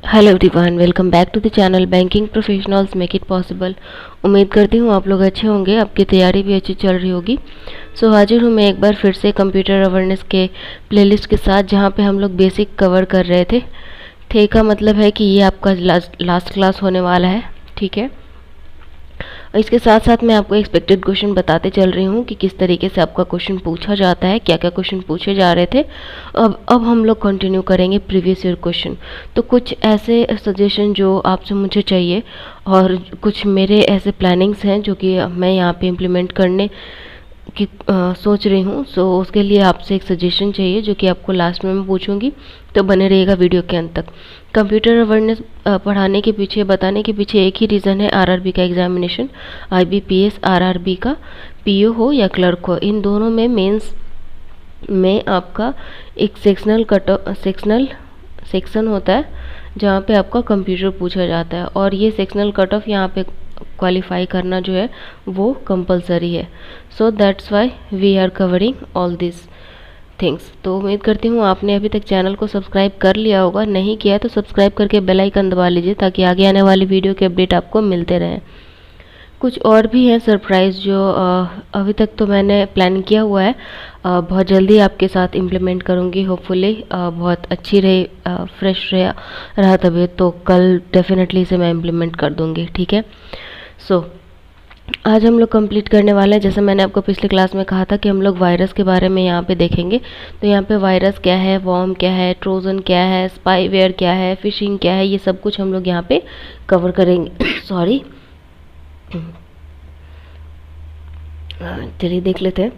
Hello everyone, welcome back to the channel banking professionals make it possible. उम्मीद करती हूँ आप लोग अच्छे होंगे, आपकी तैयारी भी अच्छी चल रही होगी। हाजिर हूँ मैं एक बार फिर से कंप्यूटर अवेयरनेस के प्लेलिस्ट के साथ, जहाँ पे हम लोग बेसिक कवर कर रहे थे का मतलब है कि ये आपका लास्ट क्लास होने वाला है। ठीक है, इसके साथ साथ मैं आपको एक्सपेक्टेड क्वेश्चन बताते चल रही हूँ कि किस तरीके से आपका क्वेश्चन पूछा जाता है, क्या क्या क्वेश्चन पूछे जा रहे थे। अब हम लोग कंटिन्यू करेंगे प्रीवियस ईयर क्वेश्चन। तो कुछ ऐसे सजेशन जो आपसे मुझे चाहिए और कुछ मेरे ऐसे प्लानिंग्स हैं जो कि मैं यहाँ पे इम्प्लीमेंट करने की सोच रही हूँ। उसके लिए आपसे एक सजेशन चाहिए जो कि आपको लास्ट में मैं पूछूंगी, तो बने रहिएगा वीडियो के अंत तक। कंप्यूटर अवेयरनेस पढ़ाने के पीछे, बताने के पीछे एक ही रीज़न है, आरआरबी का एग्जामिनेशन। आईबीपीएस आरआरबी का पीओ हो या क्लर्क हो, इन दोनों में मेंस में आपका एक सेक्शनल सेक्शन होता है जहाँ पे आपका कंप्यूटर पूछा जाता है, और ये सेक्शनल कट ऑफ यहाँ पे क्वालिफाई करना जो है वो कंपलसरी है। That's why we are covering all this things. तो उम्मीद करती हूँ आपने अभी तक चैनल को सब्सक्राइब कर लिया होगा, नहीं किया तो सब्सक्राइब करके बेल आइकन दबा लीजिए ताकि आगे आने वाली वीडियो के अपडेट आपको मिलते रहें। कुछ और भी हैं सरप्राइज़ जो अभी तक तो मैंने प्लान किया हुआ है, बहुत जल्दी आपके साथ इम्प्लीमेंट करूँगी। होपफुली बहुत अच्छी रही, फ्रेश रहा तबीयत तो कल डेफिनेटली इसे मैं इम्प्लीमेंट कर दूँगी। ठीक है, आज हम लोग कंप्लीट करने वाले हैं। जैसे मैंने आपको पिछले क्लास में कहा था कि हम लोग वायरस के बारे में यहाँ पे देखेंगे। तो यहाँ पे वायरस क्या है, वॉर्म क्या है, ट्रोजन क्या है, स्पाईवेयर क्या है, फिशिंग क्या है, ये सब कुछ हम लोग यहाँ पे कवर करेंगे। सॉरी, चलिए देख लेते हैं।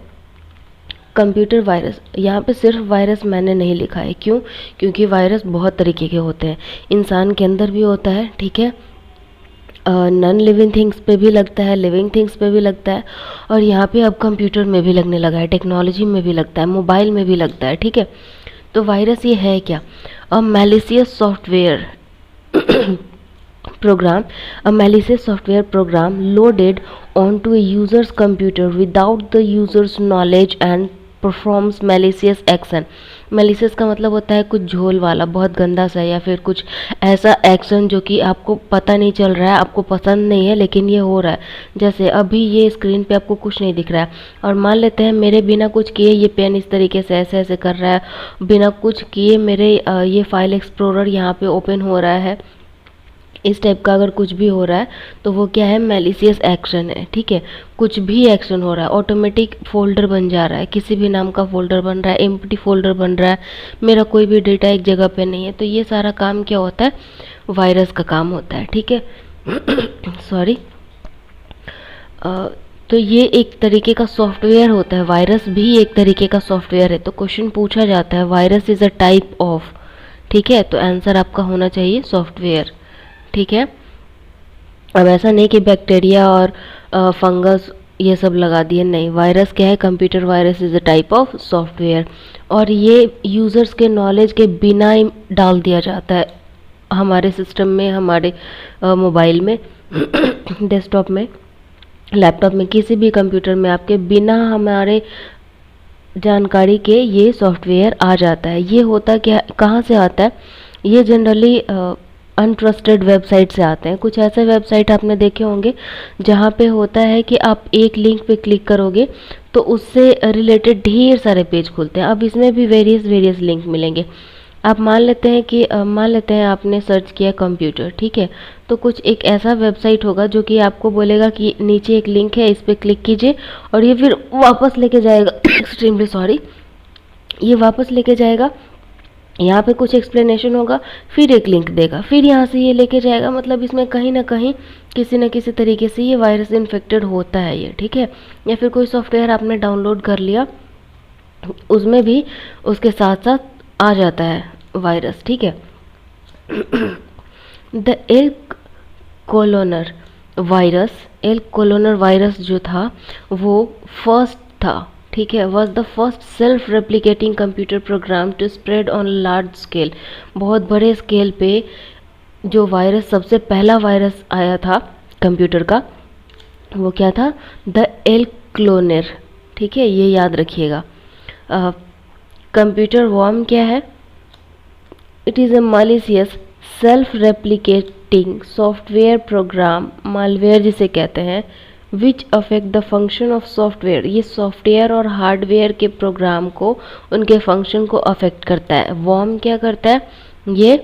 कंप्यूटर वायरस, यहाँ पे सिर्फ वायरस मैंने नहीं लिखा है, क्यों? क्योंकि वायरस बहुत तरीके के होते हैं। इंसान के अंदर भी होता है, ठीक है, नॉन लिविंग थिंग्स पे भी लगता है, लिविंग थिंग्स पे भी लगता है, और यहाँ पे अब कंप्यूटर में भी लगने लगा है, टेक्नोलॉजी में भी लगता है, मोबाइल में भी लगता है। ठीक है, तो वायरस ये है क्या? A malicious software program, a malicious software program loaded onto a user's computer without the user's knowledge and performs malicious action। malicious का मतलब होता है कुछ झोल वाला, बहुत गंदा सा, या फिर कुछ ऐसा एक्शन जो कि आपको पता नहीं चल रहा है, आपको पसंद नहीं है, लेकिन ये हो रहा है। जैसे अभी ये स्क्रीन पे आपको कुछ नहीं दिख रहा है, और मान लेते हैं मेरे बिना कुछ किए ये पेन इस तरीके से ऐसे ऐसे कर रहा है, बिना कुछ किए मेरे ये फाइल एक्सप्लोरर यहाँ पे ओपन हो रहा है, इस टाइप का अगर कुछ भी हो रहा है तो वो क्या है? मैलिशियस एक्शन है। ठीक है, कुछ भी एक्शन हो रहा है, ऑटोमेटिक फोल्डर बन जा रहा है, किसी भी नाम का फोल्डर बन रहा है, एम्प्टी फोल्डर बन रहा है, मेरा कोई भी डेटा एक जगह पे नहीं है, तो ये सारा काम क्या होता है? वायरस का काम होता है। ठीक है, सॉरी, तो ये एक तरीके का सॉफ्टवेयर होता है, वायरस भी एक तरीके का सॉफ्टवेयर है। तो क्वेश्चन पूछा जाता है virus is a type of, ठीक है, तो आंसर आपका होना चाहिए सॉफ्टवेयर। ठीक है, अब ऐसा नहीं कि बैक्टीरिया और फंगस ये सब लगा दिए, नहीं, वायरस क्या है? Computer virus is a type of software, और ये यूज़र्स के नॉलेज के बिना ही डाल दिया जाता है हमारे सिस्टम में, हमारे मोबाइल में, डेस्कटॉप में, लैपटॉप में, किसी भी कंप्यूटर में आपके बिना हमारे जानकारी के ये सॉफ्टवेयर आ जाता है। ये होता क्या, कहाँ से आता है? ये जनरली अनट्रस्टेड वेबसाइट से आते हैं। कुछ ऐसे वेबसाइट आपने देखे होंगे जहाँ पे होता है कि आप एक लिंक पे क्लिक करोगे तो उससे रिलेटेड ढेर सारे पेज खुलते हैं। अब इसमें भी वेरियस लिंक मिलेंगे। आप मान लेते हैं आपने सर्च किया कंप्यूटर, ठीक है, तो कुछ एक ऐसा वेबसाइट होगा जो कि आपको बोलेगा कि नीचे एक लिंक है, इस पर क्लिक कीजिए, और ये फिर वापस लेके जाएगा एक्सट्रीमली सॉरी, ये वापस लेके जाएगा, यहाँ पे कुछ एक्सप्लेनेशन होगा, फिर एक लिंक देगा, फिर यहाँ से ये लेके जाएगा। मतलब इसमें कहीं ना कहीं किसी न किसी तरीके से ये वायरस इन्फेक्टेड होता है ये। ठीक है, या फिर कोई सॉफ्टवेयर आपने डाउनलोड कर लिया, उसमें भी उसके साथ साथ आ जाता है वायरस। ठीक है, द एल कोलोनर वायरस जो था वो फर्स्ट था, ठीक है, was the first self replicating computer program to spread on large scale. बहुत बड़े स्केल पे जो वायरस, सबसे पहला वायरस आया था कंप्यूटर का, वो क्या था? The Elk Cloner. ठीक है, ये याद रखिएगा। कंप्यूटर वॉर्म क्या है? It is a malicious self replicating software program malware जिसे कहते हैं, which affect the function of software. ये सॉफ्टवेयर और हार्डवेयर के प्रोग्राम को, उनके फंक्शन को अफेक्ट करता है। वॉर्म क्या करता है, ये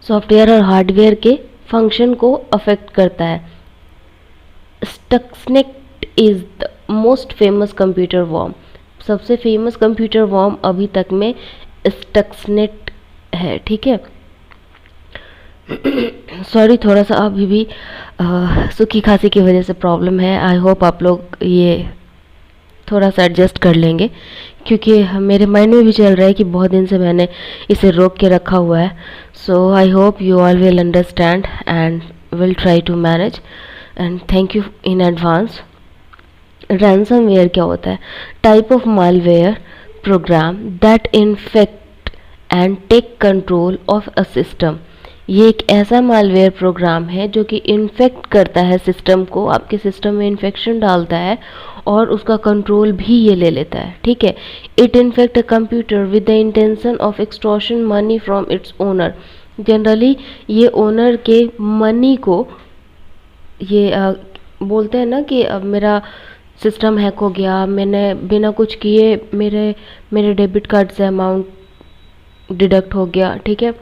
सॉफ्टवेयर और हार्डवेयर के फंक्शन को अफेक्ट करता है। Stuxnet is the most famous computer worm. सबसे फेमस कंप्यूटर वॉर्म अभी तक में स्टक्सनेट है, ठीक है। सॉरी, थोड़ा सा अभी भी सूखी खांसी की वजह से प्रॉब्लम है। आई होप आप लोग ये थोड़ा सा एडजस्ट कर लेंगे, क्योंकि मेरे माइंड में भी चल रहा है कि बहुत दिन से मैंने इसे रोक के रखा हुआ है। So I hope you all will understand and will try to manage, and thank you in advance. Ransomware क्या होता है? Type of malware program that infect and take control of a system. ये एक ऐसा मालवेयर प्रोग्राम है जो कि infect करता है सिस्टम को, आपके सिस्टम में इन्फेक्शन डालता है और उसका कंट्रोल भी ये ले लेता है, ठीक है। It infect a computer with the intention of extortion money from its owner. Generally ये ओनर के मनी को, ये बोलते हैं ना कि अब मेरा सिस्टम हैक हो गया, मैंने बिना कुछ किए मेरे डेबिट कार्ड से अमाउंट डिडक्ट हो गया, ठीक है।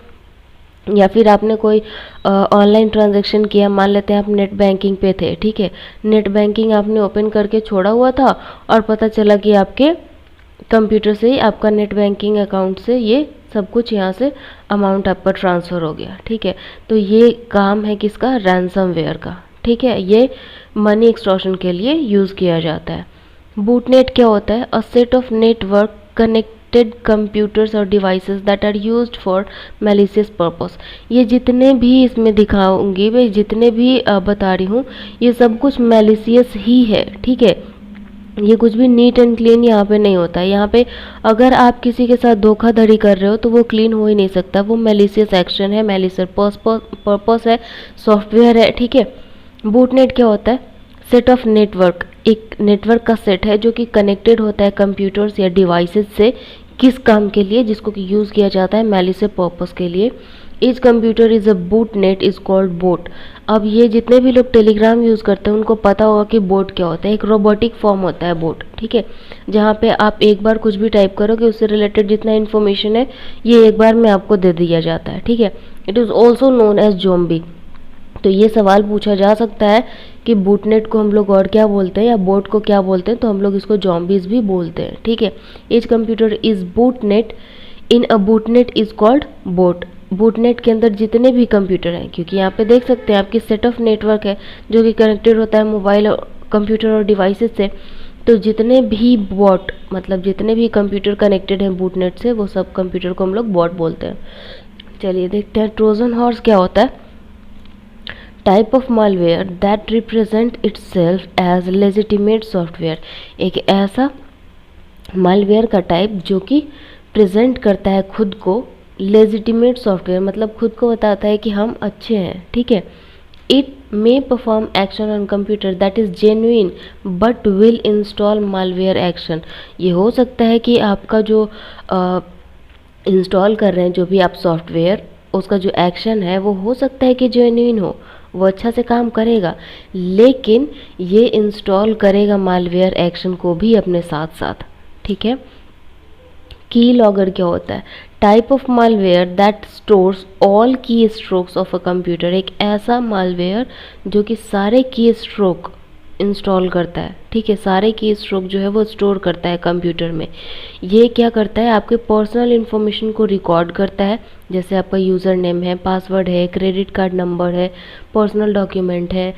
या फिर आपने कोई ऑनलाइन ट्रांजैक्शन किया, मान लेते हैं आप नेट बैंकिंग पे थे, ठीक है। नेट बैंकिंग आपने ओपन करके छोड़ा हुआ था और पता चला कि आपके कंप्यूटर से ही आपका नेट बैंकिंग अकाउंट से ये सब कुछ यहाँ से अमाउंट आप पर ट्रांसफ़र हो गया, ठीक है। तो ये काम है किसका? रैंसमवेयर का, ठीक है। ये मनी एक्सटॉर्शन के लिए यूज़ किया जाता है। बूटनेट क्या होता है? A set of network connected computers और devices that are used for malicious purpose. ये जितने भी इसमें दिखाऊंगी, मैं जितने भी बता रही हूँ, ये सब कुछ मैलिशियस ही है, ठीक है। ये कुछ भी नीट एंड क्लीन यहाँ पे नहीं होता है। यहाँ पे अगर आप किसी के साथ धोखाधड़ी कर रहे हो तो वो क्लीन हो ही नहीं सकता, वो मैलिशियस एक्शन है, मैलिशियस पर्पस है, सॉफ्टवेयर है, ठीक है। बूटनेट क्या होता है? सेट ऑफ नेटवर्क, एक नेटवर्क का सेट है जो कि कनेक्टेड होता है कंप्यूटर्स या डिवाइसेस से, किस काम के लिए? जिसको कि यूज़ किया जाता है मैलिशियस पर्पस के लिए। Each computer is a botnet is called bot. अब ये जितने भी लोग टेलीग्राम यूज़ करते हैं उनको पता होगा कि बोट क्या होता है। एक रोबोटिक फॉर्म होता है बोट, ठीक है, जहाँ पे आप एक बार कुछ भी टाइप करोगे उससे रिलेटेड जितना इन्फॉर्मेशन है ये एक बार में आपको दे दिया जाता है, ठीक है। It is also known as zombie. तो ये सवाल पूछा जा सकता है कि बूटनेट को हम लोग और क्या बोलते हैं या बोट को क्या बोलते हैं, तो हम लोग इसको ज़ॉम्बीज़ भी बोलते हैं, ठीक है। Each computer is botnet in a botnet is called bot. Botnet के अंदर जितने भी कंप्यूटर हैं, क्योंकि यहाँ पे देख सकते हैं आपकी सेट ऑफ नेटवर्क है जो कि कनेक्टेड होता है मोबाइल और कंप्यूटर और डिवाइसेस से, तो जितने भी बॉट, मतलब जितने भी कंप्यूटर कनेक्टेड हैं बूटनेट से, वो सब कंप्यूटर को हम लोग बॉट बोलते हैं। चलिए देखते हैं ट्रोजन हॉर्स क्या होता है। Type of malware that represent itself as legitimate software. एक ऐसा मालवेयर का टाइप जो कि प्रेजेंट करता है खुद को लेजिटिमेट सॉफ्टवेयर, मतलब खुद को बताता है कि हम अच्छे हैं, ठीक है। It may perform action on computer that is genuine but will install malware action. ये हो सकता है कि आपका जो इंस्टॉल कर रहे हैं जो भी आप सॉफ्टवेयर, उसका जो एक्शन है वो हो सकता है कि जेन्युइन हो, वो अच्छा से काम करेगा, लेकिन ये इंस्टॉल करेगा मालवेयर एक्शन को भी अपने साथ साथ, ठीक है। की लॉगर क्या होता है? Type of malware that stores all की स्ट्रोक्स ऑफ अ कंप्यूटर। एक ऐसा मालवेयर जो कि सारे की स्ट्रोक इंस्टॉल करता है, ठीक है, सारे की स्ट्रोक जो है वो स्टोर करता है कंप्यूटर में। ये क्या करता है? आपके पर्सनल इन्फॉर्मेशन को रिकॉर्ड करता है, जैसे आपका यूज़र नेम है, पासवर्ड है, क्रेडिट कार्ड नंबर है, पर्सनल डॉक्यूमेंट है,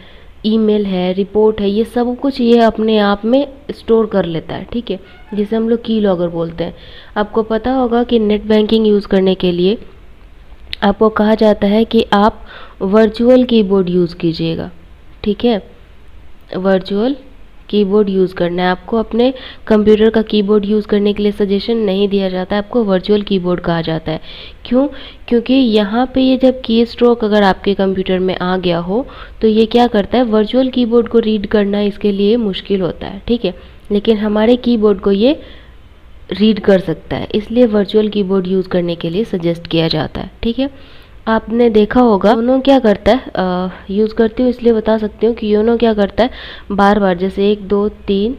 ईमेल है, रिपोर्ट है, ये सब कुछ ये अपने आप में स्टोर कर लेता है, ठीक है, जिसे हम लोग की लॉगर बोलते हैं। आपको पता होगा कि नेट बैंकिंग यूज़ करने के लिए आपको कहा जाता है कि आप वर्चुअल कीबोर्ड यूज़ कीजिएगा, ठीक है। वर्चुअल कीबोर्ड यूज़ करना है आपको, अपने कंप्यूटर का कीबोर्ड यूज़ करने के लिए सजेशन नहीं दिया जाता है, आपको वर्चुअल कीबोर्ड कहा जाता है। क्यों? क्योंकि यहाँ पे ये जब की स्ट्रोक अगर आपके कंप्यूटर में आ गया हो तो ये क्या करता है? वर्चुअल कीबोर्ड को रीड करना इसके लिए मुश्किल होता है, ठीक है, लेकिन हमारे कीबोर्ड को ये रीड कर सकता है, इसलिए वर्चुअल कीबोर्ड यूज़ करने के लिए सजेस्ट किया जाता है, ठीक है। आपने देखा होगा योनो क्या करता है, यूज़ करती हूँ इसलिए बता सकती हूँ कि योनो क्या करता है, बार बार जैसे 1 2 3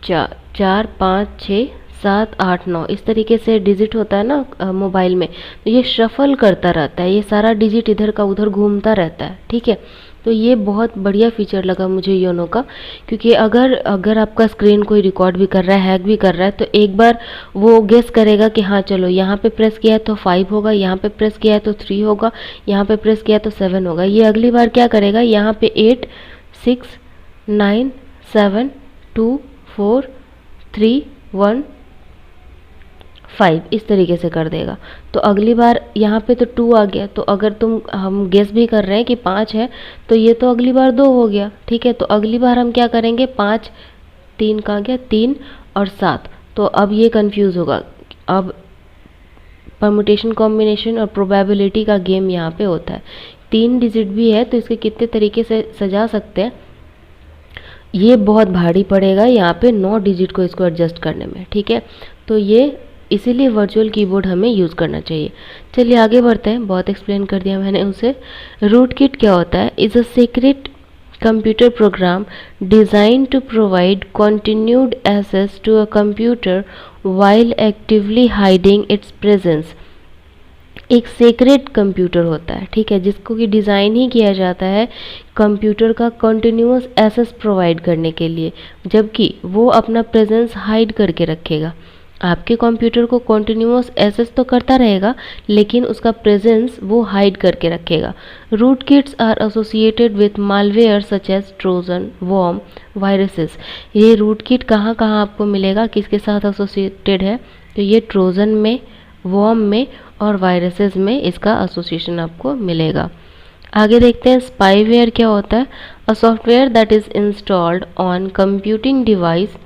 4 4 5 6 7 8 9 इस तरीके से डिजिट होता है ना मोबाइल में, तो ये शफल करता रहता है, ये सारा डिजिट इधर का उधर घूमता रहता है। ठीक है, तो ये बहुत बढ़िया फीचर लगा मुझे योनो का, क्योंकि अगर अगर आपका स्क्रीन कोई रिकॉर्ड भी कर रहा है, हैक भी कर रहा है, तो एक बार वो गेस करेगा कि हाँ चलो यहाँ पे प्रेस किया है तो 5 होगा, यहाँ पे प्रेस किया है तो 3 होगा, यहाँ पे प्रेस किया है तो 7 होगा। ये अगली बार क्या करेगा, यहाँ पे 8 6 9 7 2 4 3 1 5 इस तरीके से कर देगा। तो अगली बार यहाँ पे तो 2 आ गया, तो अगर हम गेस भी कर रहे हैं कि 5 है, तो ये तो अगली बार 2 हो गया। ठीक है, तो अगली बार हम क्या करेंगे, 5 3 कहाँ गया, 3 और 7, तो अब ये कंफ्यूज होगा। अब परमुटेशन कॉम्बिनेशन और प्रोबेबिलिटी का गेम यहाँ पे होता है। 3 डिजिट भी है तो इसके कितने तरीके से सजा सकते हैं, ये बहुत भारी पड़ेगा यहाँ पे 9 डिजिट को इसको एडजस्ट करने में। ठीक है, तो ये इसीलिए वर्चुअल कीबोर्ड हमें यूज़ करना चाहिए। चलिए आगे बढ़ते हैं, बहुत एक्सप्लेन कर दिया मैंने उसे। रूट किट क्या होता है, is a secret computer program design to provide continued access to a computer while actively hiding its presence. एक सीक्रेट कंप्यूटर होता है, ठीक है, जिसको कि डिज़ाइन ही किया जाता है कंप्यूटर का कंटिन्यूअस एक्सेस प्रोवाइड करने के लिए, जबकि वो अपना प्रेजेंस हाइड करके रखेगा। आपके कंप्यूटर को कंटिन्यूअस एक्सेस तो करता रहेगा, लेकिन उसका प्रेजेंस वो हाइड करके रखेगा। Root kits are associated with malware such as Trojan, worm, viruses. ये रूट किट कहाँ कहाँ आपको मिलेगा, किसके साथ एसोसिएटेड है, तो ये ट्रोजन में, वॉर्म में और वायरसेस में इसका एसोसिएशन आपको मिलेगा। आगे देखते हैं स्पाईवेयर क्या होता है। A software that is installed on computing device,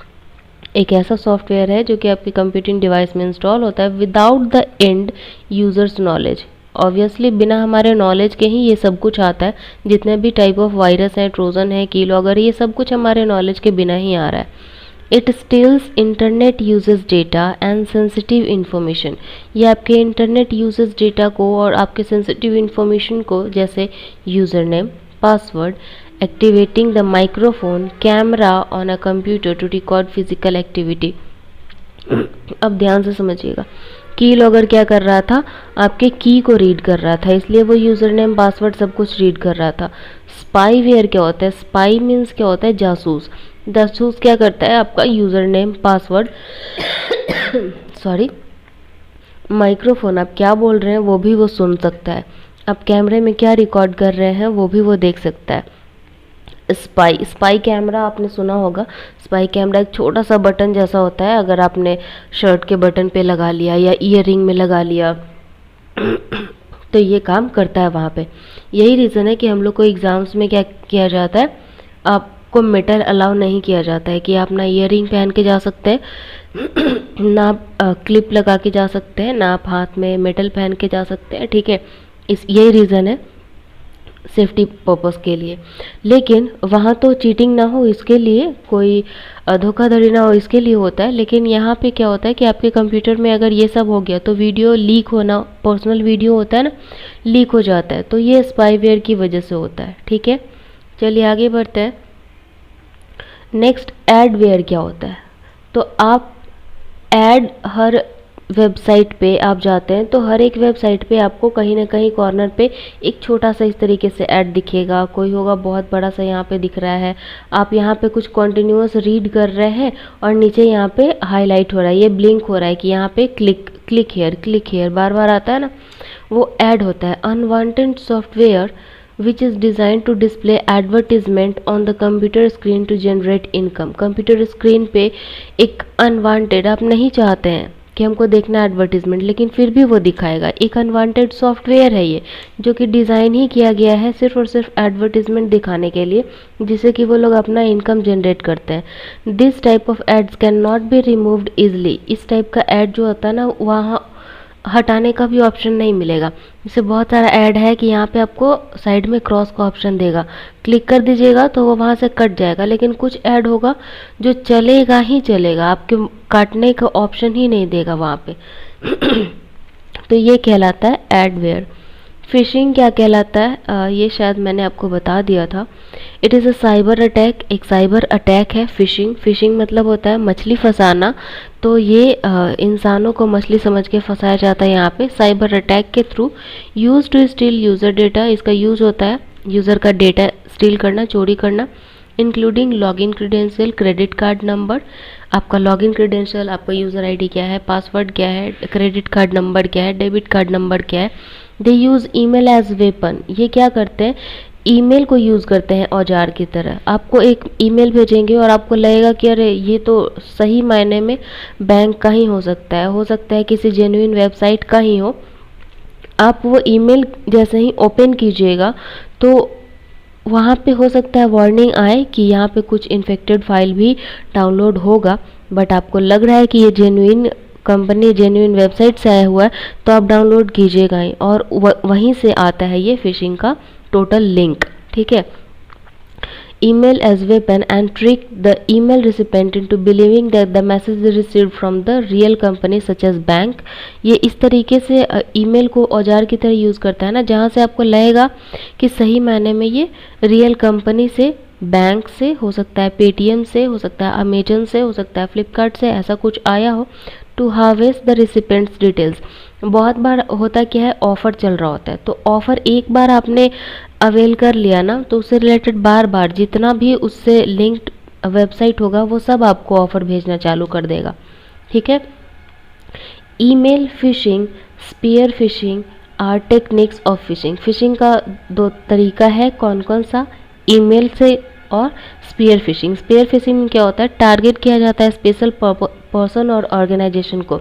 एक ऐसा सॉफ्टवेयर है जो कि आपके कंप्यूटिंग डिवाइस में इंस्टॉल होता है without the end users knowledge. Obviously बिना हमारे नॉलेज के ही ये सब कुछ आता है, जितने भी टाइप ऑफ वायरस हैं, ट्रोजन है, कीलॉगर, ये सब कुछ हमारे नॉलेज के बिना ही आ रहा है। इट स्टील्स इंटरनेट यूजेस डेटा एंड सेंसिटिव इन्फॉर्मेशन। ये आपके इंटरनेट यूजेस डेटा को और आपके सेंसिटिव इन्फॉर्मेशन को, जैसे user name, password, activating the microphone, camera on a computer to record physical activity. अब ध्यान से समझिएगा, की लॉगर क्या कर रहा था, आपके की को रीड कर रहा था, इसलिए वो यूज़र नेम, पासवर्ड सब कुछ रीड कर रहा था। स्पाईवेयर क्या होता है, स्पाई मीन्स क्या होता है, जासूस। जासूस क्या करता है, आपका user name, password sorry, microphone आप क्या बोल रहे हैं वो भी वो सुन सकता है, आप कैमरे में क्या रिकॉर्ड कर रहे हैं वो भी वो देख सकता है। स्पाई कैमरा आपने सुना होगा, स्पाई कैमरा एक छोटा सा बटन जैसा होता है, अगर आपने शर्ट के बटन पे लगा लिया या ईयर रिंग में लगा लिया तो ये काम करता है वहाँ पे। यही रीज़न है कि हम लोग को एग्ज़ाम्स में क्या किया जाता है, आपको मेटल अलाउ नहीं किया जाता है कि आप ना ईयर रिंग पहन के जा सकते हैं ना आप क्लिप लगा के जा सकते हैं, ना आप हाथ में मेटल पहन के जा सकते हैं। ठीक है, यही रीज़न है सेफ्टी पर्पस के लिए। लेकिन वहाँ तो चीटिंग ना हो इसके लिए, कोई धोखाधड़ी ना हो इसके लिए होता है। लेकिन यहाँ पे क्या होता है कि आपके कंप्यूटर में अगर ये सब हो गया तो वीडियो लीक होना, पर्सनल वीडियो होता है ना, लीक हो जाता है, तो ये स्पाईवेयर की वजह से होता है। ठीक है, चलिए आगे बढ़ते हैं। नेक्स्ट एडवेयर क्या होता है, तो आप ऐड हर वेबसाइट पे आप जाते हैं तो हर एक वेबसाइट पे आपको कहीं ना कहीं कॉर्नर पे एक छोटा सा इस तरीके से ऐड दिखेगा, कोई होगा बहुत बड़ा सा यहाँ पे दिख रहा है, आप यहाँ पे कुछ कॉन्टिन्यूअस रीड कर रहे हैं और नीचे यहाँ पे हाईलाइट हो रहा है, ये ब्लिंक हो रहा है कि यहाँ पे क्लिक हेयर बार बार आता है ना, वो ऐड होता है। Unwanted software which is designed to display advertisement on the computer screen to generate income। Computer screen पे एक अनवांटेड, आप नहीं चाहते हैं कि हमको देखना एडवर्टीजमेंट, लेकिन फिर भी वो दिखाएगा, एक अनवांटेड सॉफ्टवेयर है ये, जो कि डिज़ाइन ही किया गया है सिर्फ और सिर्फ एडवर्टीजमेंट दिखाने के लिए, जिससे कि वो लोग अपना इनकम जनरेट करते हैं। This type of ads can not be removed easily. इस टाइप का एड जो होता है ना, वहाँ हटाने का भी ऑप्शन नहीं मिलेगा। जैसे बहुत सारा ऐड है कि यहाँ पे आपको साइड में क्रॉस का ऑप्शन देगा, क्लिक कर दीजिएगा तो वो वहाँ से कट जाएगा, लेकिन कुछ ऐड होगा जो चलेगा ही चलेगा, आपके काटने का ऑप्शन ही नहीं देगा वहाँ पे तो तो ये कहलाता है एडवेयर। फिशिंग क्या कहलाता है, ये शायद मैंने आपको बता दिया था। It is a cyber attack, एक साइबर अटैक है फिशिंग। फिशिंग मतलब होता है मछली फंसाना, तो ये इंसानों को मछली समझ के फंसाया जाता है यहाँ पे साइबर अटैक के थ्रू। Use to steal user data, इसका यूज़ होता है यूज़र का डेटा स्टील करना, चोरी करना। Including login credential, credit card number, आपका लॉगिन क्रीडेंशियल, आपका यूज़र आईडी क्या है, पासवर्ड क्या है, क्रेडिट कार्ड नंबर क्या है, डेबिट कार्ड नंबर क्या है। दे यूज़ ईमेल एज वेपन, ये क्या करते हैं, ईमेल को यूज़ करते हैं औजार की तरह। आपको एक ईमेल भेजेंगे और आपको लगेगा कि अरे ये तो सही मायने में बैंक का ही हो सकता है किसी जेन्युइन वेबसाइट का ही हो। आप वो ईमेल जैसे ही ओपन कीजिएगा तो वहाँ पे हो सकता है वार्निंग आए कि यहाँ पे कुछ इन्फेक्टेड फाइल भी डाउनलोड होगा, बट आपको लग रहा है कि ये जेन्युइन कंपनी, जेन्युइन वेबसाइट से आया हुआ है, तो आप डाउनलोड कीजिएगा ही, और वहीं से आता है ये फिशिंग का टोटल लिंक। ठीक है, email as weapon and trick the email recipient into believing that the message is received from the real company such as bank। ये इस तरीके से ईमेल को औजार की तरह यूज़ करता है ना, जहाँ से आपको लगेगा कि सही मायने में ये रियल कंपनी से, बैंक से हो सकता है, पेटीएम से हो सकता है, अमेजन से हो सकता है, फ्लिपकार्ट से, ऐसा कुछ आया हो, to harvest the recipients details. बहुत बार होता क्या है, ऑफ़र चल रहा होता है, तो ऑफ़र एक बार आपने अवेल कर लिया ना, तो उससे रिलेटेड बार बार जितना भी उससे लिंक्ड वेबसाइट होगा वो सब आपको ऑफ़र भेजना चालू कर देगा। ठीक है, email phishing, spear phishing are techniques of phishing. Phishing का दो तरीका है, कौन कौन सा, ईमेल से और स्पीयर फिशिंग। स्पीयर फिशिंग में क्या होता है, टारगेट किया जाता है स्पेशल पर्सन और ऑर्गेनाइजेशन को।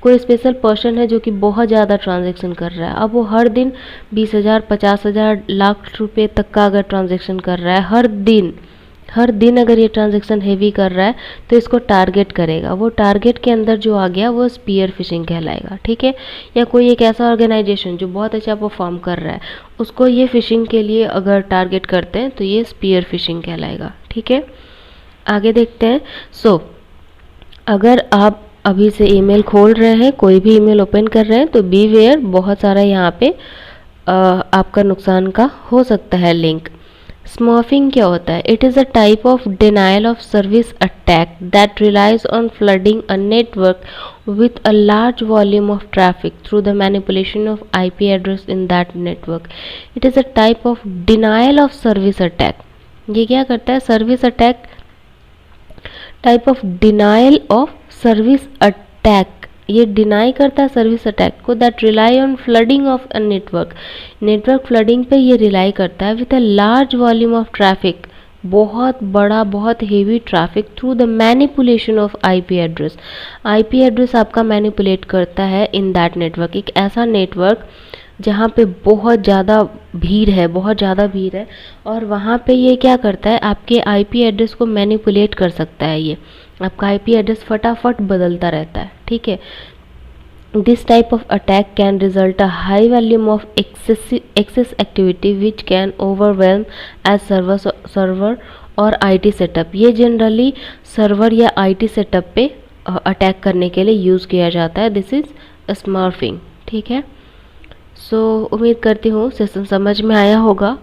कोई स्पेशल पर्सन है जो कि बहुत ज़्यादा ट्रांजैक्शन कर रहा है, अब वो हर दिन 20,000, 50,000, लाख रुपए तक का अगर ट्रांजैक्शन कर रहा है हर दिन अगर ये ट्रांजैक्शन हेवी कर रहा है तो इसको टारगेट करेगा। वो टारगेट के अंदर जो आ गया वो स्पीयर फिशिंग कहलाएगा। ठीक है, या कोई एक ऐसा ऑर्गेनाइजेशन जो बहुत अच्छा परफॉर्म कर रहा है, उसको ये फिशिंग के लिए अगर टारगेट करते हैं तो ये स्पीयर फिशिंग कहलाएगा। ठीक है, आगे देखते हैं। अगर आप अभी से ईमेल खोल रहे हैं, कोई भी ईमेल ओपन कर रहे हैं, तो बी वेयर, बहुत सारा यहाँ पे आपका नुकसान का हो सकता है लिंक। स्मर्फिंग क्या होता है, it is a type of denial of service attack that relies on flooding a network with a large volume of traffic through the manipulation of IP address in that network। It is a type of denial of service attack। ये क्या करता है, service attack, type of denial of service attack, ये deny करता है service attack को, that rely on flooding of a network flooding पे ये रिलाई करता है with a large volume of traffic, बहुत बड़ा, बहुत heavy traffic, through the manipulation of IP address. IP address आपका मैनिपुलेट करता है इन दैट नेटवर्क, एक ऐसा नेटवर्क जहाँ पे बहुत ज़्यादा भीड़ है, और वहाँ पे ये क्या करता है, आपके आईपी एड्रेस को मैनिपुलेट कर सकता है। ये आपका आईपी एड्रेस फटाफट बदलता रहता है। ठीक है, this type of attack can result a high volume of excess activity which can overwhelm as server और आईटी सेटअप। ये जनरली सर्वर या आईटी सेटअप पे अटैक करने के लिए यूज़ किया जाता है। This is smurfing. ठीक है, उम्मीद करती हूँ सेशन समझ में आया होगा।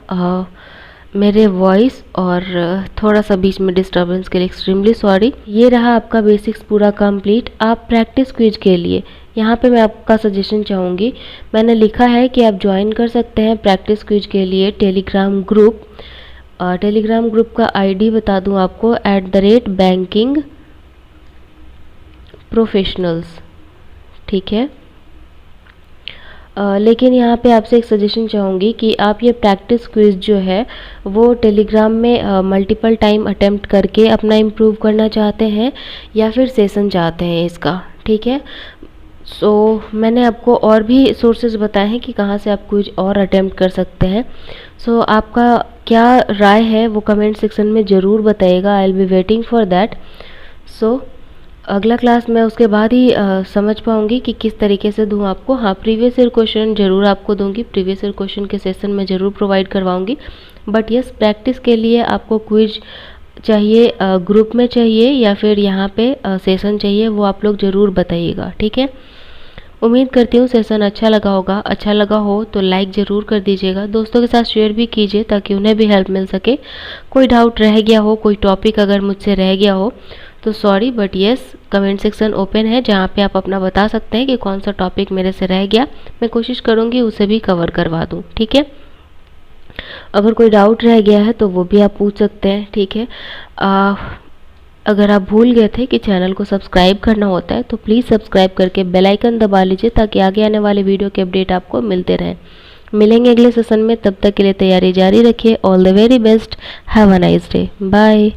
मेरे वॉइस और थोड़ा सा बीच में डिस्टर्बेंस के लिए एक्सट्रीमली सॉरी। ये रहा आपका बेसिक्स पूरा कंप्लीट। आप प्रैक्टिस क्विज के लिए यहाँ पे मैं आपका सजेशन चाहूँगी, मैंने लिखा है कि आप ज्वाइन कर सकते हैं प्रैक्टिस क्विज के लिए टेलीग्राम ग्रुप। टेलीग्राम ग्रुप का आईडी बता दूँ आपको, @banking professionals। ठीक है, लेकिन यहाँ पे आपसे एक सजेशन चाहूँगी कि आप ये प्रैक्टिस क्विज़ जो है वो टेलीग्राम में मल्टीपल टाइम अटेम्प्ट करके अपना इम्प्रूव करना चाहते हैं या फिर सेशन चाहते हैं इसका। ठीक है, मैंने आपको और भी सोर्सेज बताए हैं कि कहाँ से आप कुछ और अटेम्प्ट कर सकते हैं। आपका क्या राय है वो कमेंट सेक्शन में ज़रूर बताइएगा। I will be waiting for that. अगला क्लास मैं उसके बाद ही समझ पाऊँगी कि किस तरीके से दूँ आपको। हाँ, प्रीवियस ईयर क्वेश्चन ज़रूर आपको दूँगी, प्रीवियस ईयर क्वेश्चन के सेशन में ज़रूर प्रोवाइड करवाऊँगी। बट यस, प्रैक्टिस के लिए आपको क्विज चाहिए, ग्रुप में चाहिए या फिर यहाँ पे सेशन चाहिए, वो आप लोग ज़रूर बताइएगा। ठीक है, उम्मीद करती हूँ सेशन अच्छा लगा होगा। अच्छा लगा हो तो लाइक ज़रूर कर दीजिएगा, दोस्तों के साथ शेयर भी कीजिए ताकि उन्हें भी हेल्प मिल सके। कोई डाउट रह गया हो, कोई टॉपिक अगर मुझसे रह गया हो तो sorry, but yes, comment section open है जहाँ पे आप अपना बता सकते हैं कि कौन सा टॉपिक मेरे से रह गया। मैं कोशिश करूँगी उसे भी कवर करवा दूँ, ठीक है। अगर कोई डाउट रह गया है तो वो भी आप पूछ सकते हैं, ठीक है। अगर आप भूल गए थे कि चैनल को सब्सक्राइब करना होता है तो प्लीज़ सब्सक्राइब करके बेल आइकन दबा लीजिए ताकि आगे आने वाले वीडियो के अपडेट आपको मिलते रहें। मिलेंगे अगले सेशन में, तब तक के लिए तैयारी जारी रखिए। All the very best, have a nice day, bye.